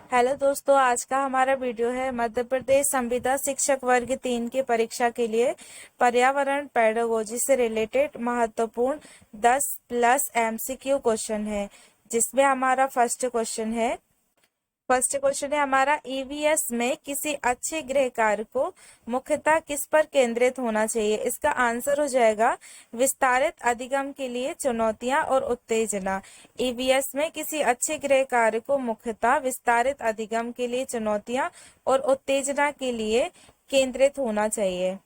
Hello दोस्तों, आज का हमारा वीडियो है मध्य प्रदेश संविदा शिक्षक वर्ग 3 की परीक्षा के लिए पर्यावरण पेडागोजी से रिलेटेड महत्वपूर्ण 10 प्लस एमसीक्यू क्वेश्चन है, जिसमें हमारा फर्स्ट क्वेश्चन है हमारा ईवीएस में किसी अच्छे गृह कार्य को मुख्यतः किस पर केंद्रित होना चाहिए। इसका आंसर हो जाएगा विस्तारित अधिगम के लिए चुनौतियां और उत्तेजना। ईवीएस में किसी अच्छे गृह कार्य को मुख्यतः विस्तारित अधिगम के लिए चुनौतियां और उत्तेजना के लिए केंद्रित होना चाहिए।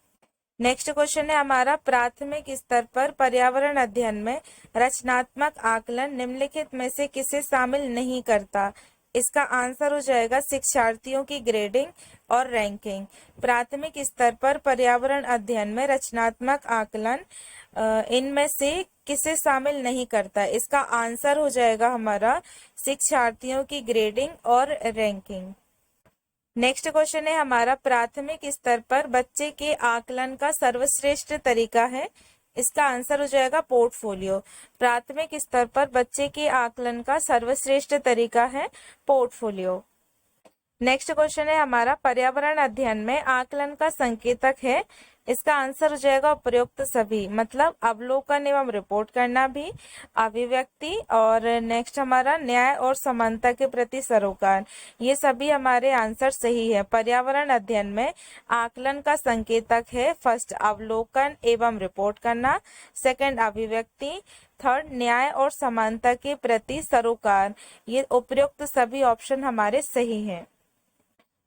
नेक्स्ट क्वेश्चन है हमारा प्राथमिक स्तर पर पर्यावरण अध्ययन में रचनात्मक आकलन निम्नलिखित में से किसे शामिल नहीं करता। इसका आंसर हो जाएगा शिक्षार्थियों की ग्रेडिंग और रैंकिंग। प्राथमिक स्तर पर पर्यावरण अध्ययन में रचनात्मक आकलन इनमें से किसे शामिल नहीं करता। इसका आंसर हो जाएगा हमारा शिक्षार्थियों की ग्रेडिंग और रैंकिंग। नेक्स्ट क्वेश्चन है हमारा प्राथमिक स्तर पर बच्चे के आकलन का सर्वश्रेष्ठ तरीका है। इसका आंसर हो जाएगा पोर्टफोलियो। प्राथमिक स्तर पर बच्चे के आकलन का सर्वश्रेष्ठ तरीका है पोर्टफोलियो। नेक्स्ट क्वेश्चन है हमारा पर्यावरण अध्ययन में आकलन का संकेतक है। इसका आंसर हो जाएगा उपयुक्त सभी, मतलब अवलोकन एवं रिपोर्ट करना भी, अभिव्यक्ति और नेक्स्ट हमारा न्याय और समानता के प्रति सरोकार। ये सभी हमारे आंसर सही है। पर्यावरण अध्ययन में आकलन का संकेतक है फर्स्ट अवलोकन एवं रिपोर्ट करना, सेकंड अभिव्यक्ति, थर्ड न्याय और समानता के प्रति सरोकार। ये उपयुक्त सभी ऑप्शन हमारे सही हैं।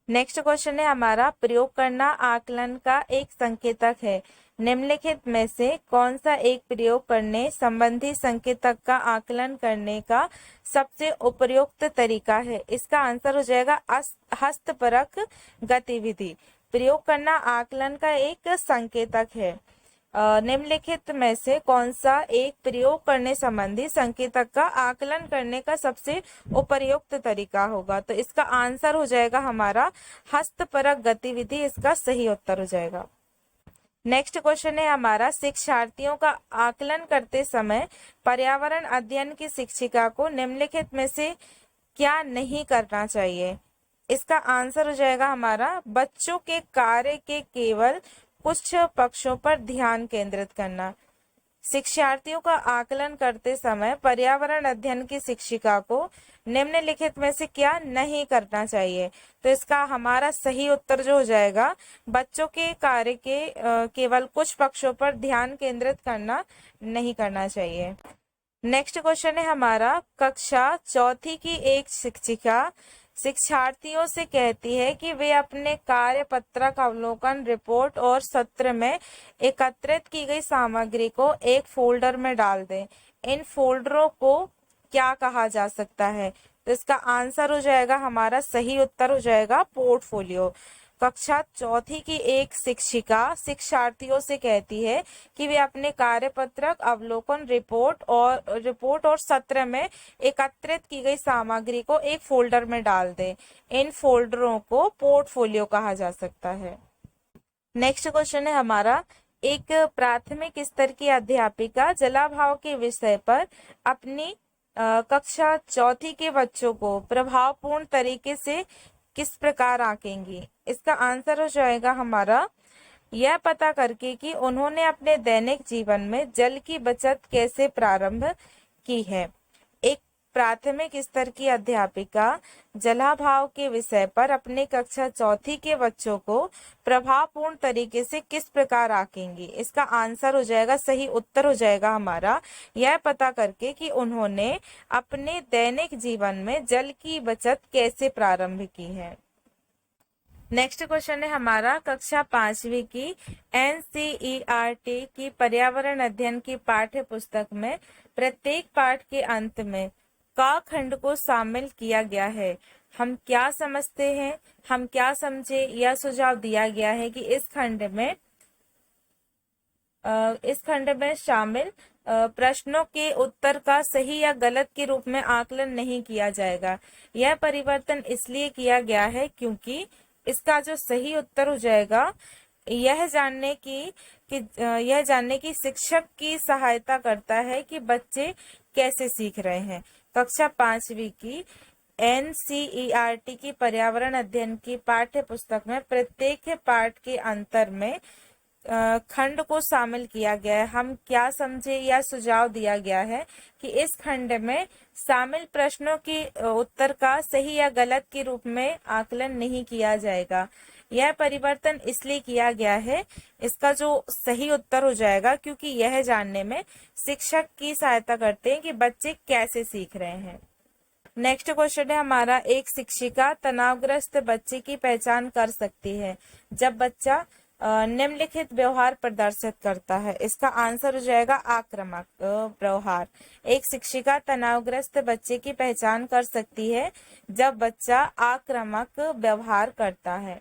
नेक्स्ट क्वेश्चन है हमारा प्रयोग करना आकलन का एक संकेतक है। निम्नलिखित में से कौन सा एक प्रयोग करने संबंधी संकेतक का आकलन करने का सबसे उपयुक्त तरीका है। इसका आंसर हो जाएगा हस्तपरक गतिविधि। प्रयोग करना आकलन का एक संकेतक है। निम्नलिखित में से कौन सा एक प्रयोग करने संबंधी संकेतक का आकलन करने का सबसे उपयुक्त तरीका होगा। तो इसका आंसर हो जाएगा हमारा हस्तपरक गतिविधि। इसका सही उत्तर हो जाएगा। नेक्स्ट क्वेश्चन है हमारा शिक्षार्थियों का आकलन करते समय पर्यावरण अध्ययन की शिक्षिका को निम्नलिखित में से क्या नहीं करना चाहिए। इसका आंसर हो जाएगा हमारा बच्चों के कार्य के केवल कुछ पक्षों पर ध्यान केंद्रित करना। शिक्षार्थियों का आकलन करते समय पर्यावरण अध्ययन की शिक्षिका को निम्नलिखित में से क्या नहीं करना चाहिए। तो इसका हमारा सही उत्तर जो हो जाएगा बच्चों के कार्य के केवल कुछ पक्षों पर ध्यान केंद्रित करना नहीं करना चाहिए। नेक्स्ट क्वेश्चन है हमारा कक्षा चौथी की एक शिक्षिका शिक्षार्थियों से कहती है कि वे अपने कार्य पत्रक, अवलोकन, रिपोर्ट और सत्र में एकत्रित की गई सामग्री को एक फोल्डर में डाल दें। इन फोल्डरों को क्या कहा जा सकता है। तो इसका आंसर हो जाएगा हमारा सही उत्तर हो जाएगा पोर्टफोलियो। कक्षा चौथी की एक शिक्षिका शिक्षार्थियों से कहती है कि वे अपने कार्यपत्रक, अवलोकन, रिपोर्ट और सत्र में एकत्रित की गई सामग्री को एक फोल्डर में डाल दें। इन फोल्डरों को पोर्टफोलियो कहा जा सकता है। नेक्स्ट क्वेश्चन है हमारा एक प्राथमिक स्तर की अध्यापिका जलाभाव के विषय पर अपनी कक्षा चौथी के बच्चों को प्रभावपूर्ण तरीके से किस प्रकार आंकेंगी। इसका आंसर हो जाएगा हमारा यह पता करके कि उन्होंने अपने दैनिक जीवन में जल की बचत कैसे प्रारंभ की है। एक प्राथमिक स्तर की अध्यापिका जलाभाव के विषय पर अपने कक्षा चौथी के बच्चों को प्रभावपूर्ण तरीके से किस प्रकार आंकेंगी। इसका आंसर हो जाएगा सही उत्तर हो जाएगा हमारा यह पता करके कि उन्होंने अपने दैनिक जीवन में जल की बचत कैसे प्रारंभ की है। नेक्स्ट क्वेश्चन है हमारा कक्षा 5वीं की एनसीईआरटी की पर्यावरण अध्ययन की पाठ्य पुस्तक में प्रत्येक पाठ के अंत में का खंड को शामिल किया गया है। हम क्या समझते हैं, हम क्या समझे, यह सुझाव दिया गया है कि इस खंड में शामिल प्रश्नों के उत्तर का सही या गलत के रूप में आकलन नहीं किया जाएगा। यह परिवर्तन इसलिए किया गया है क्योंकि इसका जो सही उत्तर हो जाएगा यह जानने की शिक्षक की सहायता करता है कि बच्चे कैसे सीख रहे हैं। कक्षा 5वीं की एनसीईआरटी की पर्यावरण अध्ययन की पाठ्य पुस्तक में प्रत्येक पाठ के अंतर में खंड को शामिल किया गया है। हम क्या समझे या सुझाव दिया गया है कि इस खंड में शामिल प्रश्नों की उत्तर का सही या गलत के रूप में आकलन नहीं किया जाएगा। यह परिवर्तन इसलिए किया गया है, इसका जो सही उत्तर हो जाएगा, क्योंकि यह जानने में शिक्षक की सहायता करते हैं कि बच्चे कैसे सीख रहे हैं। नेक्स्ट क्वेश्चन है हमारा, एक शिक्षिका तनावग्रस्त बच्चे की पहचान कर सकती है जब बच्चा निम्नलिखित व्यवहार प्रदर्शित करता है। इसका आंसर हो जाएगा आक्रामक व्यवहार। एक शिक्षिका तनावग्रस्त बच्चे की पहचान कर सकती है जब बच्चा आक्रामक व्यवहार करता है।